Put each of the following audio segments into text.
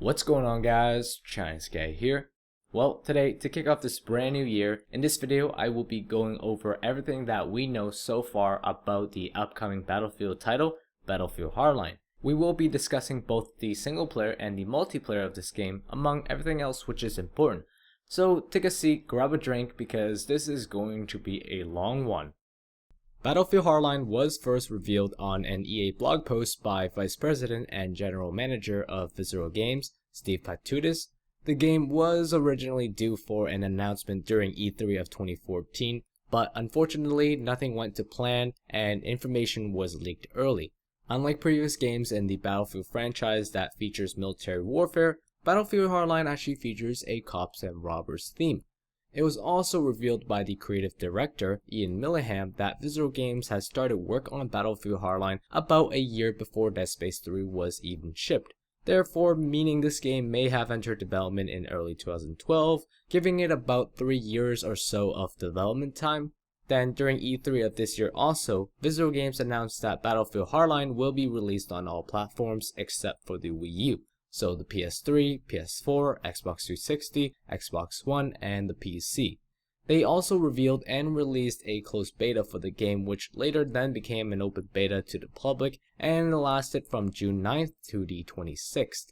What's going on, guys? Chinese Guy here. Well, today, to kick off this brand new year, in this video I will be going over everything that we know so far about the upcoming Battlefield title, Battlefield Hardline. We will be discussing both the single player and the multiplayer of this game, among everything else which is important. So take a seat, grab a drink, because this is going to be a long one. Battlefield Hardline was first revealed on an EA blog post by Vice President and General Manager of Visceral Games, Steve Platoon. The game was originally due for an announcement during E3 of 2014, but unfortunately nothing went to plan and information was leaked early. Unlike previous games in the Battlefield franchise that features military warfare, Battlefield Hardline actually features a cops and robbers theme. It was also revealed by the creative director, Ian Millihan, that Visceral Games had started work on Battlefield Hardline about a year before Dead Space 3 was even shipped, therefore meaning this game may have entered development in early 2012, giving it about 3 years or so of development time. Then during E3 of this year also, Visceral Games announced that Battlefield Hardline will be released on all platforms except for the Wii U. So the PS3, PS4, Xbox 360, Xbox One, and the PC. They also revealed and released a closed beta for the game, which later then became an open beta to the public and lasted from June 9th to the 26th.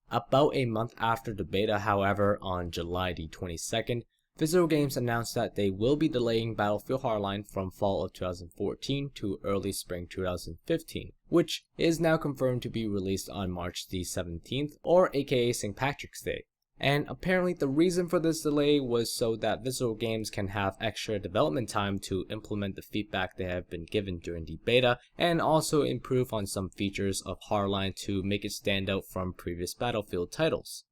About a month after the beta, however, on July the 22nd, Visceral Games announced that they will be delaying Battlefield Hardline from fall of 2014 to early spring 2015, which is now confirmed to be released on March the 17th, or aka St. Patrick's Day. And apparently the reason for this delay was so that Visceral Games can have extra development time to implement the feedback they have been given during the beta, and also improve on some features of Hardline to make it stand out from previous Battlefield titles.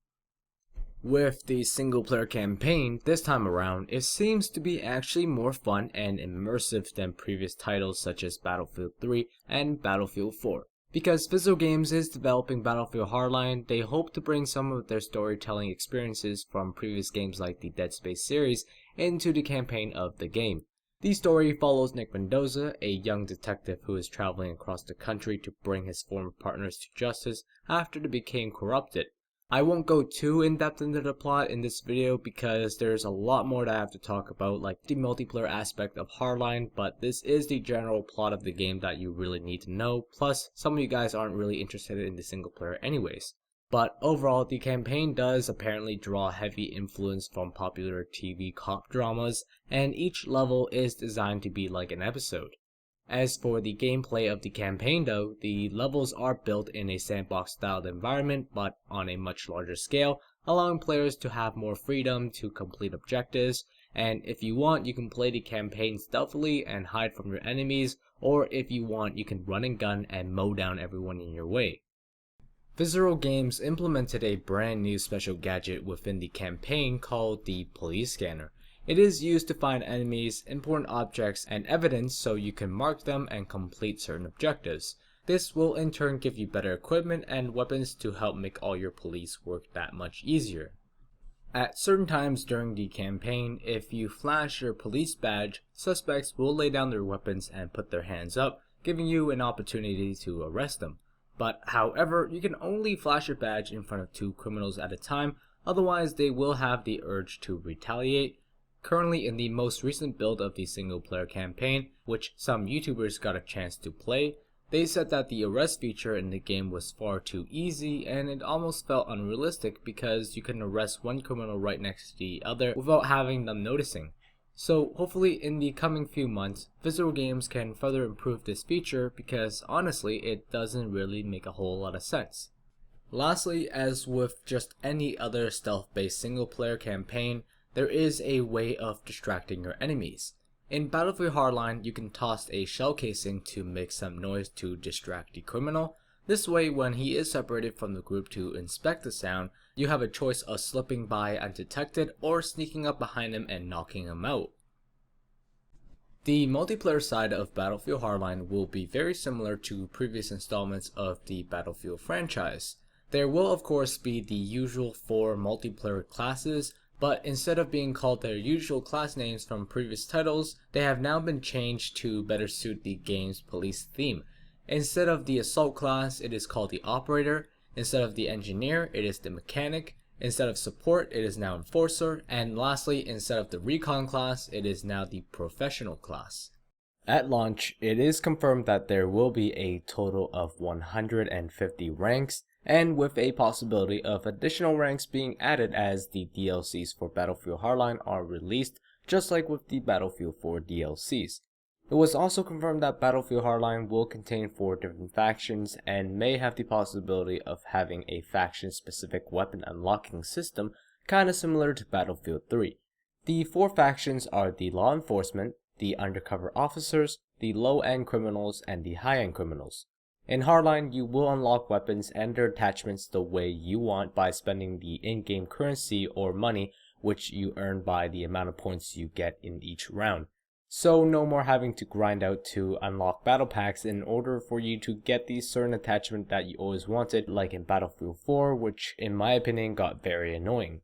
With the single player campaign, this time around, it seems to be actually more fun and immersive than previous titles such as Battlefield 3 and Battlefield 4. Because Visceral Games is developing Battlefield Hardline, they hope to bring some of their storytelling experiences from previous games like the Dead Space series into the campaign of the game. The story follows Nick Mendoza, a young detective who is traveling across the country to bring his former partners to justice after they became corrupted. I won't go too in-depth into the plot in this video because there's a lot more that I have to talk about, like the multiplayer aspect of Hardline, but this is the general plot of the game that you really need to know, plus some of you guys aren't really interested in the single player anyways. But overall, the campaign does apparently draw heavy influence from popular TV cop dramas, and each level is designed to be like an episode. As for the gameplay of the campaign though, the levels are built in a sandbox styled environment but on a much larger scale, allowing players to have more freedom to complete objectives, and if you want you can play the campaign stealthily and hide from your enemies, or if you want you can run and gun and mow down everyone in your way. Visceral Games implemented a brand new special gadget within the campaign called the Police Scanner. It is used to find enemies, important objects, and evidence so you can mark them and complete certain objectives. This will in turn give you better equipment and weapons to help make all your police work that much easier. At certain times during the campaign, if you flash your police badge, suspects will lay down their weapons and put their hands up, giving you an opportunity to arrest them. But however, you can only flash your badge in front of 2 criminals at a time, otherwise they will have the urge to retaliate. Currently in the most recent build of the single player campaign, which some YouTubers got a chance to play, they said that the arrest feature in the game was far too easy and it almost felt unrealistic because you can arrest one criminal right next to the other without having them noticing. So hopefully in the coming few months, Visceral Games can further improve this feature because honestly it doesn't really make a whole lot of sense. Lastly, as with just any other stealth-based single player campaign, there is a way of distracting your enemies. In Battlefield Hardline, you can toss a shell casing to make some noise to distract the criminal. This way, when he is separated from the group to inspect the sound, you have a choice of slipping by undetected or sneaking up behind him and knocking him out. The multiplayer side of Battlefield Hardline will be very similar to previous installments of the Battlefield franchise. There will of course be the usual 4 multiplayer classes, but instead of being called their usual class names from previous titles, they have now been changed to better suit the game's police theme. Instead of the assault class, it is called the operator, Instead of the engineer, it is the mechanic. Instead of support, it is now enforcer. And lastly, instead of the recon class, it is now the professional class. At launch, it is confirmed that there will be a total of 150 ranks, and with a possibility of additional ranks being added as the DLCs for Battlefield Hardline are released, just like with the Battlefield 4 DLCs. It was also confirmed that Battlefield Hardline will contain 4 different factions and may have the possibility of having a faction-specific weapon unlocking system, kinda similar to Battlefield 3. The 4 factions are the law enforcement, the undercover officers, the low-end criminals, and the high-end criminals. In Hardline, you will unlock weapons and their attachments the way you want by spending the in-game currency or money, which you earn by the amount of points you get in each round. So no more having to grind out to unlock battle packs in order for you to get the certain attachment that you always wanted, like in Battlefield 4, which in my opinion got very annoying.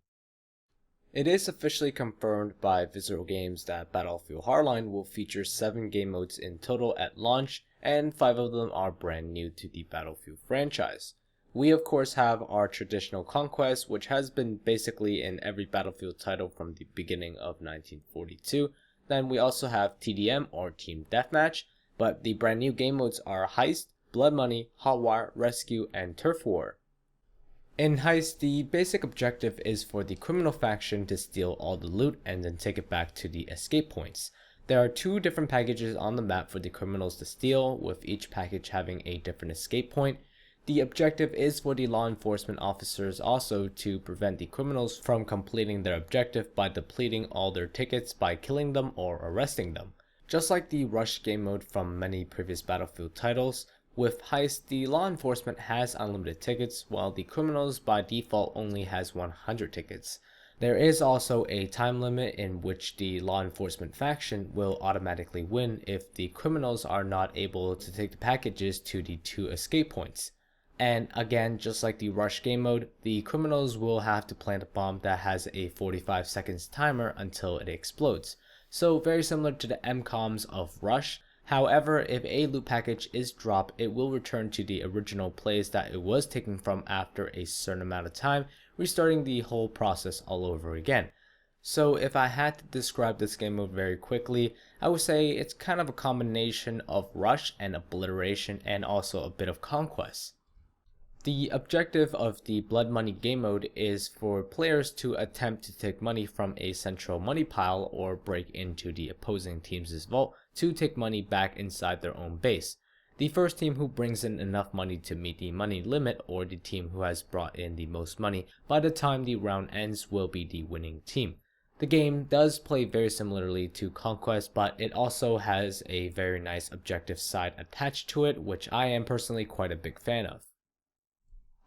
It is officially confirmed by Visceral Games that Battlefield Hardline will feature 7 game modes in total at launch, and 5 of them are brand new to the Battlefield franchise. We of course have our traditional Conquest, which has been basically in every Battlefield title from the beginning of 1942. Then we also have TDM or Team Deathmatch, but the brand new game modes are Heist, Blood Money, Hot Wire, Rescue, and Turf War. In Heist, the basic objective is for the criminal faction to steal all the loot and then take it back to the escape points. There are 2 different packages on the map for the criminals to steal, with each package having a different escape point. The objective is for the law enforcement officers also to prevent the criminals from completing their objective by depleting all their tickets by killing them or arresting them. Just like the Rush game mode from many previous Battlefield titles, with Heist, the law enforcement has unlimited tickets, while the criminals by default only has 100 tickets. There is also a time limit in which the law enforcement faction will automatically win if the criminals are not able to take the packages to the 2 escape points. And again, just like the Rush game mode, the criminals will have to plant a bomb that has a 45 seconds timer until it explodes. So very similar to the MCOMs of Rush. However, if a loot package is dropped, it will return to the original place that it was taken from after a certain amount of time, restarting the whole process all over again. So if I had to describe this game mode very quickly, I would say it's kind of a combination of Rush and Obliteration and also a bit of Conquest. The objective of the Blood Money game mode is for players to attempt to take money from a central money pile or break into the opposing team's vault to take money back inside their own base. The first team who brings in enough money to meet the money limit, or the team who has brought in the most money by the time the round ends, will be the winning team. The game does play very similarly to Conquest, but it also has a very nice objective side attached to it, which I am personally quite a big fan of.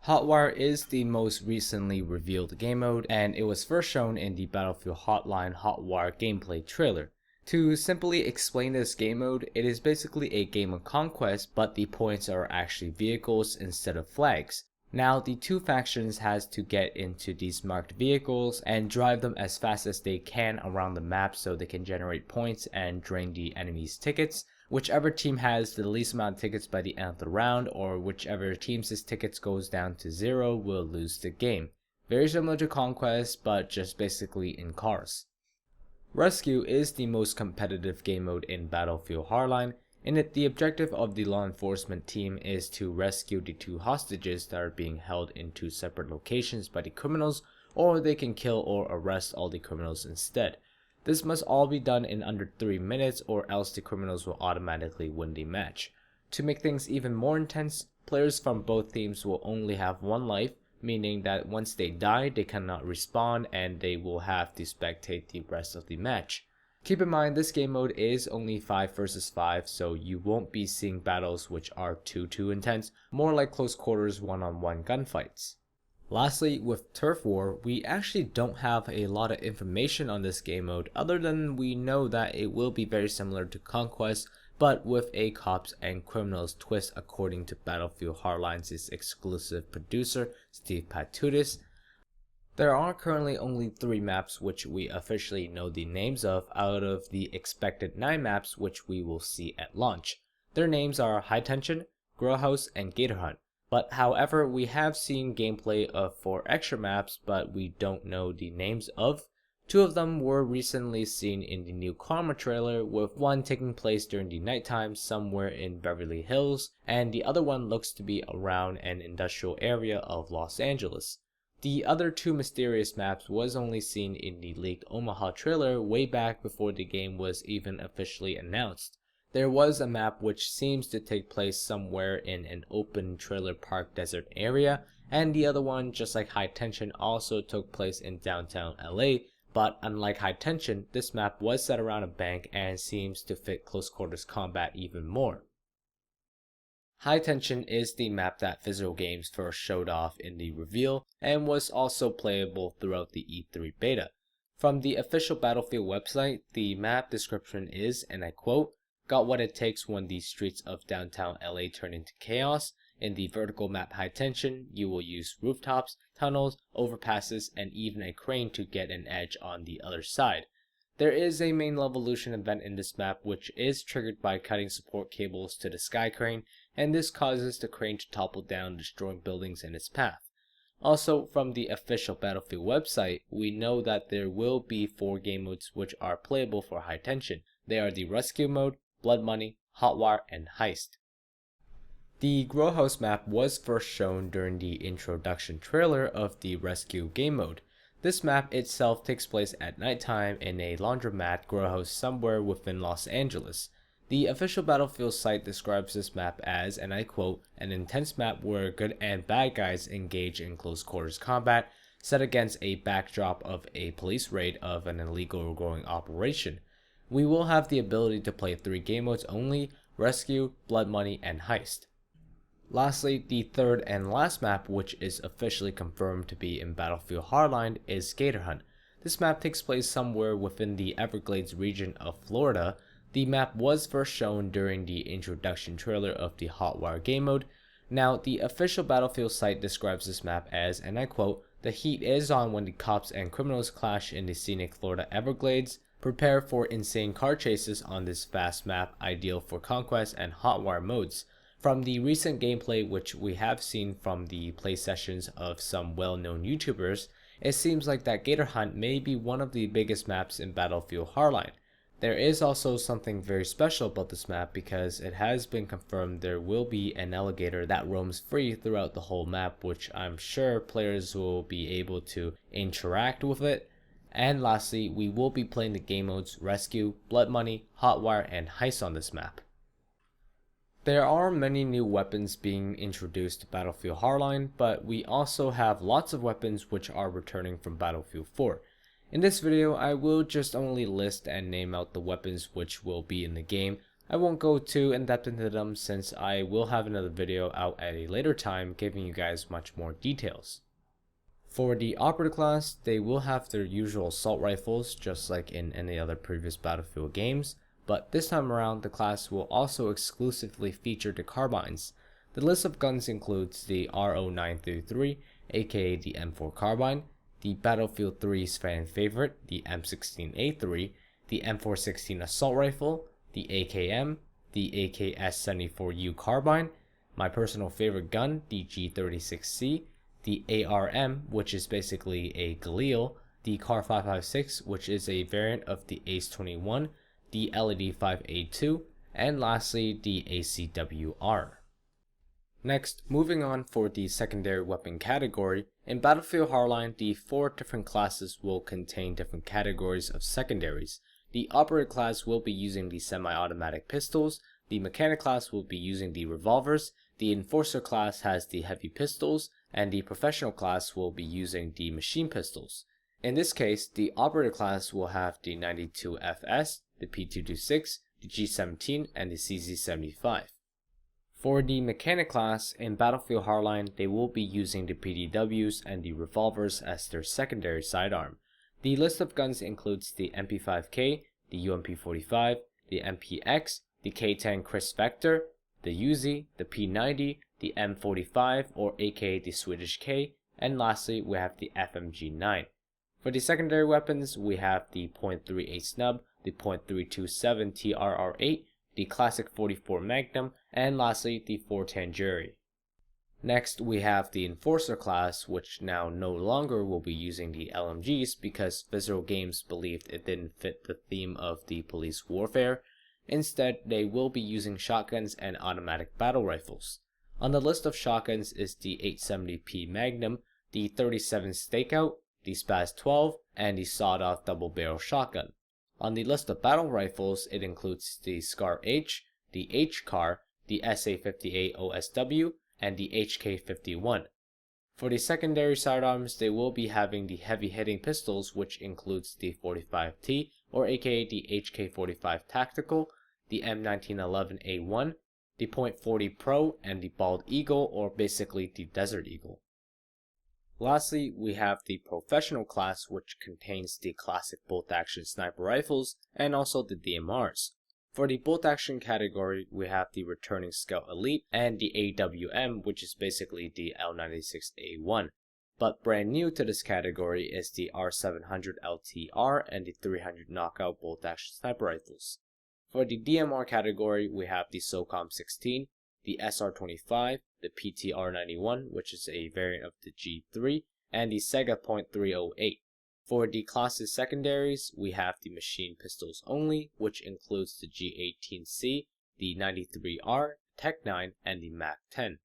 Hotwire is the most recently revealed game mode, and it was first shown in the Battlefield Hardline Hotwire gameplay trailer. To simply explain this game mode, it is basically a game of Conquest, but the points are actually vehicles instead of flags. Now the 2 factions has to get into these marked vehicles and drive them as fast as they can around the map so they can generate points and drain the enemy's tickets. Whichever team has the least amount of tickets by the end of the round, or whichever team's tickets goes down to 0, will lose the game. Very similar to Conquest, but just basically in cars. Rescue is the most competitive game mode in Battlefield Hardline. In it, the objective of the law enforcement team is to rescue the 2 hostages that are being held in 2 separate locations by the criminals, or they can kill or arrest all the criminals instead. This must all be done in under 3 minutes, or else the criminals will automatically win the match. To make things even more intense, players from both teams will only have 1 life, meaning that once they die, they cannot respawn and they will have to spectate the rest of the match. Keep in mind, this game mode is only 5 versus 5, so you won't be seeing battles which are too intense, more like close quarters one-on-one gunfights. Lastly, with Turf War, we actually don't have a lot of information on this game mode other than we know that it will be very similar to Conquest, but with a cops and criminals twist according to Battlefield Hardline's exclusive producer, Steve Patudis. There are currently only 3 maps which we officially know the names of out of the expected 9 maps which we will see at launch. Their names are High Tension, Grow House, and Gator Hunt. But however, we have seen gameplay of 4 extra maps, but we don't know the names of. 2 of them were recently seen in the new Karma trailer, with one taking place during the nighttime somewhere in Beverly Hills, and the other one looks to be around an industrial area of Los Angeles. The other 2 mysterious maps was only seen in the leaked Omaha trailer way back before the game was even officially announced. There was a map which seems to take place somewhere in an open trailer park desert area, and the other one, just like High Tension, also took place in downtown LA, but unlike High Tension, this map was set around a bank and seems to fit close quarters combat even more. High Tension is the map that Visual Games first showed off in the reveal, and was also playable throughout the E3 beta. From the official Battlefield website, the map description is, and I quote, "Got what it takes when the streets of downtown LA turn into chaos. In the vertical map High Tension, you will use rooftops, tunnels, overpasses, and even a crane to get an edge on the other side. There is a main Levolution event in this map which is triggered by cutting support cables to the sky crane, and this causes the crane to topple down, destroying buildings in its path." Also, from the official Battlefield website, we know that there will be 4 game modes which are playable for High Tension. They are the Rescue mode, Blood Money, Hotwire, and Heist. The Grow House map was first shown during the introduction trailer of the Rescue game mode. This map itself takes place at nighttime in a laundromat grow house somewhere within Los Angeles. The official Battlefield site describes this map as, and I quote, "an intense map where good and bad guys engage in close quarters combat, set against a backdrop of a police raid of an illegal growing operation. We will have the ability to play 3 game modes only: Rescue, Blood Money, and Heist." Lastly, the third and last map, which is officially confirmed to be in Battlefield Hardline, is Gator Hunt. This map takes place somewhere within the Everglades region of Florida. The map was first shown during the introduction trailer of the Hotwire game mode. Now, the official Battlefield site describes this map as, and I quote, "The heat is on when the cops and criminals clash in the scenic Florida Everglades. Prepare for insane car chases on this vast map, ideal for Conquest and Hotwire modes." From the recent gameplay which we have seen from the play sessions of some well-known YouTubers, it seems like that Gator Hunt may be one of the biggest maps in Battlefield Hardline. There is also something very special about this map because it has been confirmed there will be an alligator that roams free throughout the whole map, which I'm sure players will be able to interact with it. And lastly, we will be playing the game modes Rescue, Blood Money, Hotwire, and Heist on this map. There are many new weapons being introduced to Battlefield Hardline, but we also have lots of weapons which are returning from Battlefield 4. In this video, I will just only list and name out the weapons which will be in the game. I won't go too in depth into them since I will have another video out at a later time giving you guys much more details. For the Operator class, they will have their usual assault rifles just like in any other previous Battlefield games, but this time around the class will also exclusively feature the carbines. The list of guns includes the RO933, aka the M4 carbine, the Battlefield 3's fan favorite, the M16A3, the M416 assault rifle, the AKM, the AKS-74U carbine, my personal favorite gun, the G36C, the ARM, which is basically a Galil, the Car 556, which is a variant of the Ace-21, the LED 5A2, and lastly the ACWR. Next, moving on for the secondary weapon category, in Battlefield Hardline, the 4 different classes will contain different categories of secondaries. The Operator class will be using the semi-automatic pistols, the Mechanic class will be using the revolvers, the Enforcer class has the heavy pistols, and the Professional class will be using the machine pistols. In this case, the Operator class will have the 92FS, the P226, the G17, and the CZ75. For the Mechanic class, in Battlefield Hardline, they will be using the PDWs and the revolvers as their secondary sidearm. The list of guns includes the MP5K, the UMP45, the MPX, the K10 Chris Vector, the Uzi, the P90, the M45 or aka the Swedish K, and lastly we have the FMG9. For the secondary weapons, we have the .38 snub, the .327 TRR8, the classic 44 Magnum, and lastly the 410 Jury. Next, we have the Enforcer class, which now no longer will be using the LMGs because Visceral Games believed it didn't fit the theme of the police warfare. Instead, they will be using shotguns and automatic battle rifles. On the list of shotguns is the 870p Magnum, the 37 Stakeout, the Spaz 12, and the sawed-off double-barrel shotgun. On the list of battle rifles, it includes the Scar H, the H-Car, the SA-58 OSW, and the HK-51. For the secondary sidearms, they will be having the heavy-hitting pistols, which includes the 45T, or aka the HK-45 Tactical, the M1911A1, the .40 Pro, and the Bald Eagle, or basically the Desert Eagle. Lastly, we have the Professional class, which contains the classic bolt-action sniper rifles and also the DMRs. For the bolt-action category, we have the Returning Scout Elite and the AWM, which is basically the L96A1. But brand new to this category is the R700 LTR and the 300 Knockout bolt-action sniper rifles. For the DMR category, we have the SOCOM 16, the SR25, the PTR91, which is a variant of the G3, and the Sega .308. For the classes secondaries, we have the machine pistols only, which includes the G18C, the 93R, Tech 9, and the Mac 10.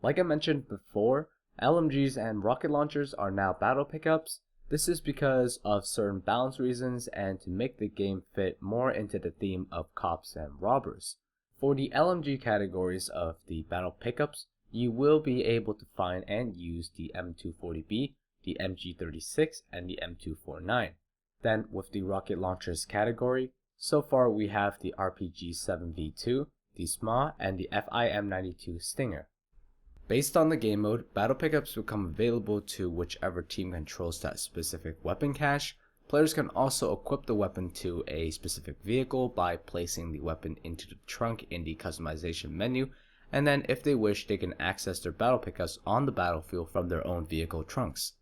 Like I mentioned before, LMGs and rocket launchers are now battle pickups. This is because of certain balance reasons and to make the game fit more into the theme of cops and robbers. For the LMG categories of the battle pickups, you will be able to find and use the M240B, the MG36, and the M249. Then with the rocket launchers category, so far we have the RPG-7V2, the SMA, and the FIM-92 Stinger. Based on the game mode, battle pickups become available to whichever team controls that specific weapon cache. Players can also equip the weapon to a specific vehicle by placing the weapon into the trunk in the customization menu, and then if they wish, they can access their battle pickups on the battlefield from their own vehicle trunks.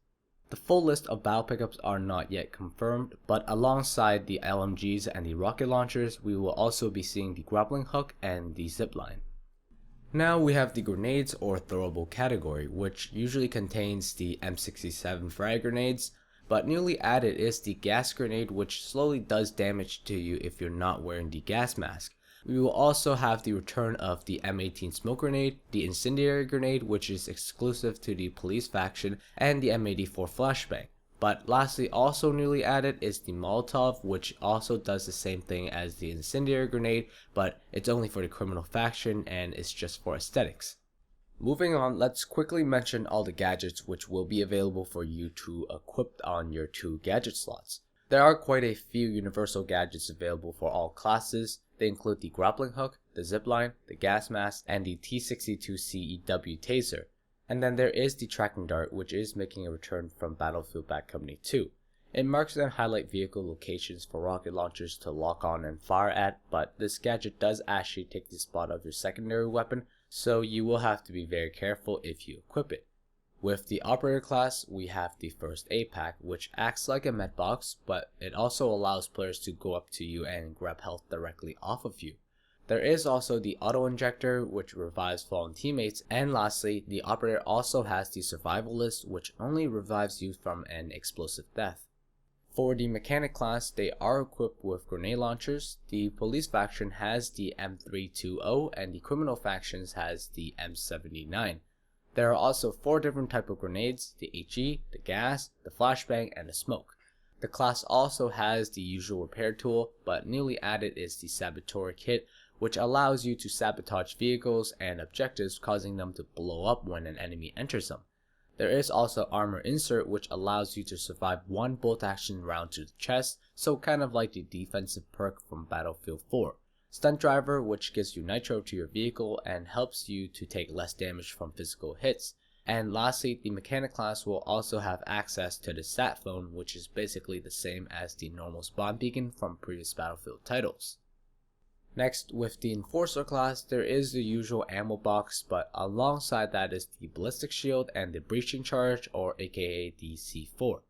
The full list of battle pickups are not yet confirmed, but alongside the LMGs and the rocket launchers, we will also be seeing the grappling hook and the zipline. Now we have the grenades or throwable category, which usually contains the M67 frag grenades, but newly added is the gas grenade, which slowly does damage to you if you're not wearing the gas mask. We will also have the return of the M18 smoke grenade, the incendiary grenade, which is exclusive to the police faction, and the M84 flashbang. But lastly, also newly added is the Molotov, which also does the same thing as the incendiary grenade, but it's only for the criminal faction and it's just for aesthetics. Moving on, let's quickly mention all the gadgets which will be available for you to equip on your 2 gadget slots. There are quite a few universal gadgets available for all classes. They include the grappling hook, the zipline, the gas mask, and the T62 CEW taser. And then there is the tracking dart, which is making a return from Battlefield Bad Company 2. It marks and highlights vehicle locations for rocket launchers to lock on and fire at, but this gadget does actually take the spot of your secondary weapon, so you will have to be very careful if you equip it. With the operator class, we have the first aid pack, which acts like a med box, but it also allows players to go up to you and grab health directly off of you. There is also the auto injector, which revives fallen teammates, and lastly, the operator also has the survival list, which only revives you from an explosive death. For the mechanic class, they are equipped with grenade launchers. The police faction has the M320 and the criminal factions has the M79. There are also 4 different types of grenades: the HE, the gas, the flashbang, and the smoke. The class also has the usual repair tool, but newly added is the saboteur kit, which allows you to sabotage vehicles and objectives, causing them to blow up when an enemy enters them. There is also armor insert, which allows you to survive 1 bolt action round to the chest, so kind of like the defensive perk from Battlefield 4. Stunt driver, which gives you nitro to your vehicle and helps you to take less damage from physical hits. And lastly, the mechanic class will also have access to the sat phone, which is basically the same as the normal spawn beacon from previous Battlefield titles. Next, with the Enforcer class, there is the usual ammo box, but alongside that is the ballistic shield and the breaching charge, or aka the C4.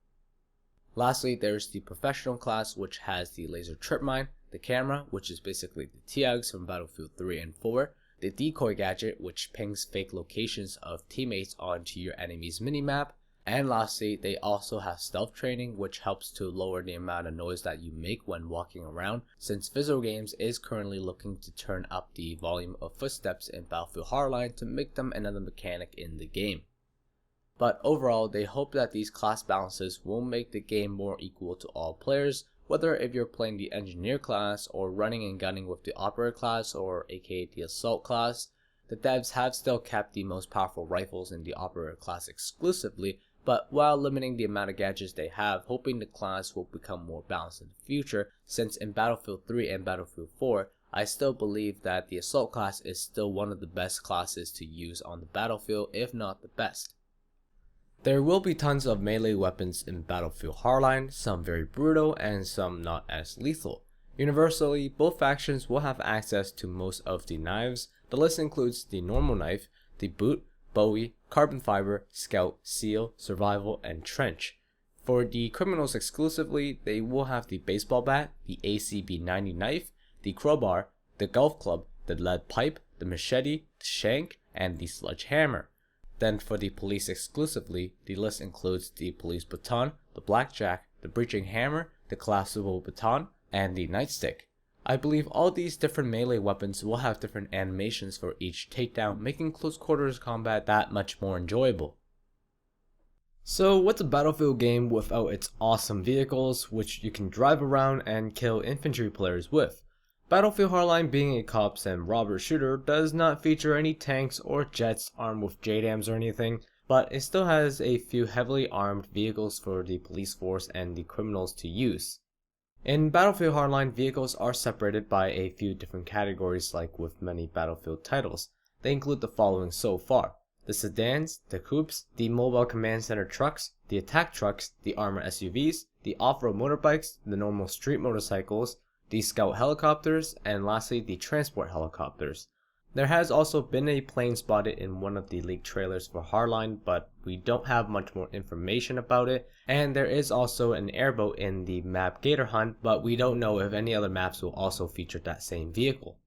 Lastly, there's the Professional class, which has the laser trip mine, the camera, which is basically the TIAGs from Battlefield 3 and 4, the decoy gadget, which pings fake locations of teammates onto your enemy's minimap, and lastly, they also have stealth training, which helps to lower the amount of noise that you make when walking around, since Visualgames is currently looking to turn up the volume of footsteps in Battlefield Hardline to make them another mechanic in the game. But overall, they hope that these class balances will make the game more equal to all players, whether if you're playing the engineer class or running and gunning with the operator class, or aka the assault class. The devs have still kept the most powerful rifles in the operator class exclusively, but while limiting the amount of gadgets they have, hoping the class will become more balanced in the future, since in Battlefield 3 and Battlefield 4, I still believe that the assault class is still one of the best classes to use on the battlefield, if not the best. There will be tons of melee weapons in Battlefield Hardline, some very brutal and some not as lethal. Universally, both factions will have access to most of the knives. The list includes the normal knife, the boot, Bowie, carbon fiber, scout, seal, survival, and trench. For the criminals exclusively, they will have the baseball bat, the ACB-90 knife, the crowbar, the golf club, the lead pipe, the machete, the shank, and the sledgehammer. Then for the police exclusively, the list includes the police baton, the blackjack, the breaching hammer, the collapsible baton, and the nightstick. I believe all these different melee weapons will have different animations for each takedown, making close quarters combat that much more enjoyable. So what's a Battlefield game without its awesome vehicles, which you can drive around and kill infantry players with? Battlefield Hardline, being a cops and robber shooter, does not feature any tanks or jets armed with JDAMs or anything, but it still has a few heavily armed vehicles for the police force and the criminals to use. In Battlefield Hardline, vehicles are separated by a few different categories like with many Battlefield titles. They include the following so far: the sedans, the coupes, the mobile command center trucks, the attack trucks, the armored SUVs, the off-road motorbikes, the normal street motorcycles, the scout helicopters, and lastly the transport helicopters. There has also been a plane spotted in one of the leaked trailers for Hardline, but we don't have much more information about it, and there is also an airboat in the map Gator Hunt, but we don't know if any other maps will also feature that same vehicle.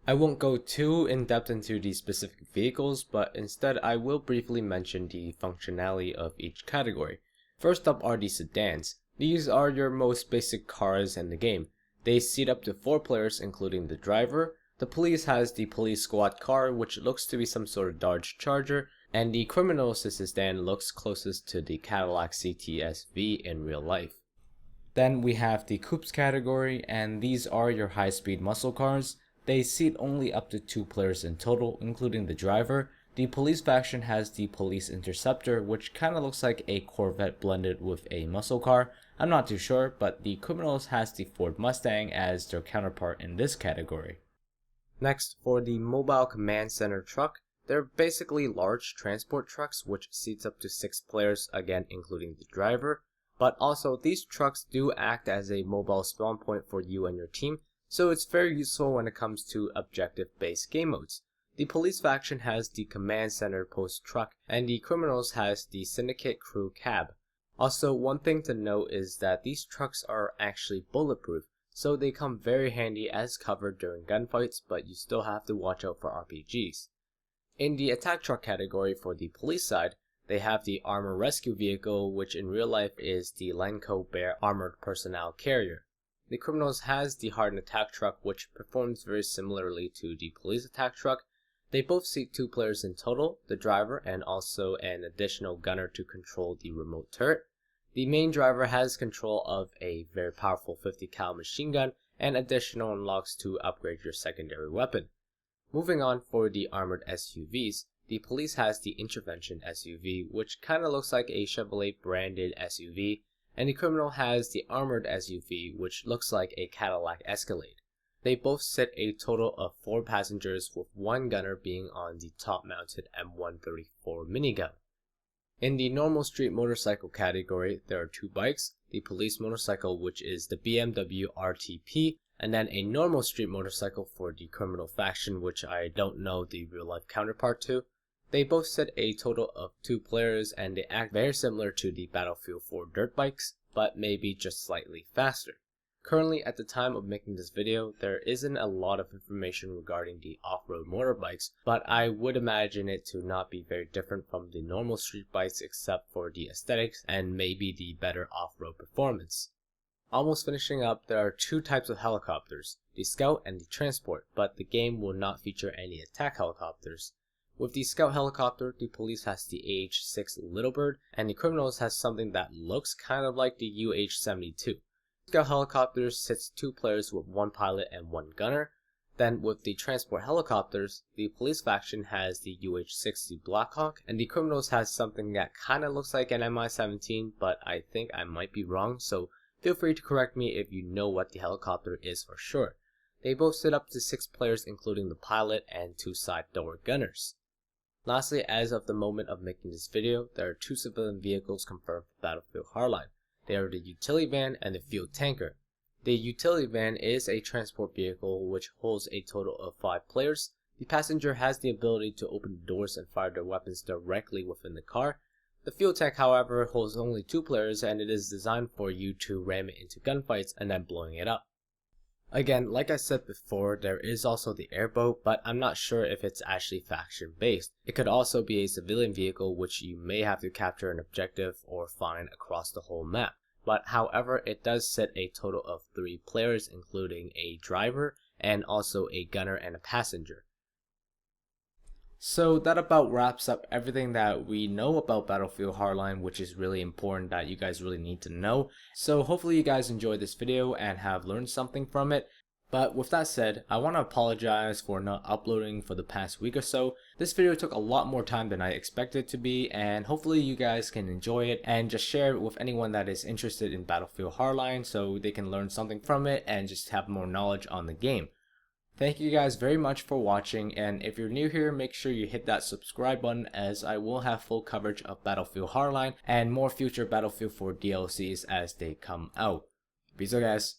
I won't go too in depth into the specific vehicles, but instead I will briefly mention the functionality of each category. First up are the sedans. These are your most basic cars in the game. They seat up to 4 players including the driver. The police has the police squad car, which looks to be some sort of Dodge Charger, and the criminal sedan looks closest to the Cadillac CTS-V in real life. Then we have the coupes category, and these are your high-speed muscle cars. They seat only up to 2 players in total, including the driver. The police faction has the police interceptor, which kinda looks like a Corvette blended with a muscle car. I'm not too sure, but the criminals has the Ford Mustang as their counterpart in this category. Next, for the mobile command center truck, they're basically large transport trucks which seats up to 6 players, again including the driver. But also these trucks do act as a mobile spawn point for you and your team, so it's very useful when it comes to objective-based game modes. The police faction has the command center post truck, and the criminals has the syndicate crew cab. Also, one thing to note is that these trucks are actually bulletproof, so they come very handy as cover during gunfights, but you still have to watch out for RPGs. In the attack truck category for the police side, they have the armor rescue vehicle, which in real life is the Lenco Bear armored personnel carrier. The criminals has the hardened attack truck, which performs very similarly to the police attack truck. They both seat 2 players in total, the driver and also an additional gunner to control the remote turret. The main driver has control of a very powerful 50 cal machine gun and additional unlocks to upgrade your secondary weapon. Moving on for the armored SUVs, the police has the intervention SUV, which kinda looks like a Chevrolet branded SUV, and the criminal has the armored SUV, which looks like a Cadillac Escalade. They both sit a total of 4 passengers, with 1 gunner being on the top-mounted M134 minigun. In the normal street motorcycle category, there are 2 bikes, the police motorcycle, which is the BMW RTP, and then a normal street motorcycle for the criminal faction, which I don't know the real-life counterpart to. They both sit a total of 2 players, and they act very similar to the Battlefield 4 dirt bikes, but maybe just slightly faster. Currently, at the time of making this video, there isn't a lot of information regarding the off-road motorbikes, but I would imagine it to not be very different from the normal street bikes except for the aesthetics and maybe the better off-road performance. Almost finishing up, there are two types of helicopters, the Scout and the Transport, but the game will not feature any attack helicopters. With the Scout helicopter, the police has the AH-6 Little Bird, and the criminals has something that looks kind of like the UH-72. Scout helicopters sits 2 players with 1 pilot and 1 gunner. Then with the Transport helicopters, the police faction has the UH-60 Blackhawk, and the criminals has something that kinda looks like an Mi-17, but I think I might be wrong, so feel free to correct me if you know what the helicopter is for sure. They both sit up to 6 players including the pilot and 2 side door gunners. Lastly, as of the moment of making this video, there are 2 civilian vehicles confirmed for Battlefield Hardline. They are the utility van and the fuel tanker. The utility van is a transport vehicle which holds a total of 5 players. The passenger has the ability to open the doors and fire their weapons directly within the car. The fuel tank, however, holds only 2 players and it is designed for you to ram it into gunfights and then blowing it up. Again, like I said before, there is also the airboat, but I'm not sure if it's actually faction based. It could also be a civilian vehicle which you may have to capture an objective or find across the whole map. But however, it does sit a total of 3 players including a driver and also a gunner and a passenger. So that about wraps up everything that we know about Battlefield Hardline, which is really important that you guys really need to know. So hopefully you guys enjoyed this video and have learned something from it. But with that said, I want to apologize for not uploading for the past week or so. This video took a lot more time than I expected it to be, and hopefully you guys can enjoy it and just share it with anyone that is interested in Battlefield Hardline so they can learn something from it and just have more knowledge on the game. Thank you guys very much for watching, and if you're new here, make sure you hit that subscribe button as I will have full coverage of Battlefield Hardline and more future Battlefield 4 DLCs as they come out. Peace out guys.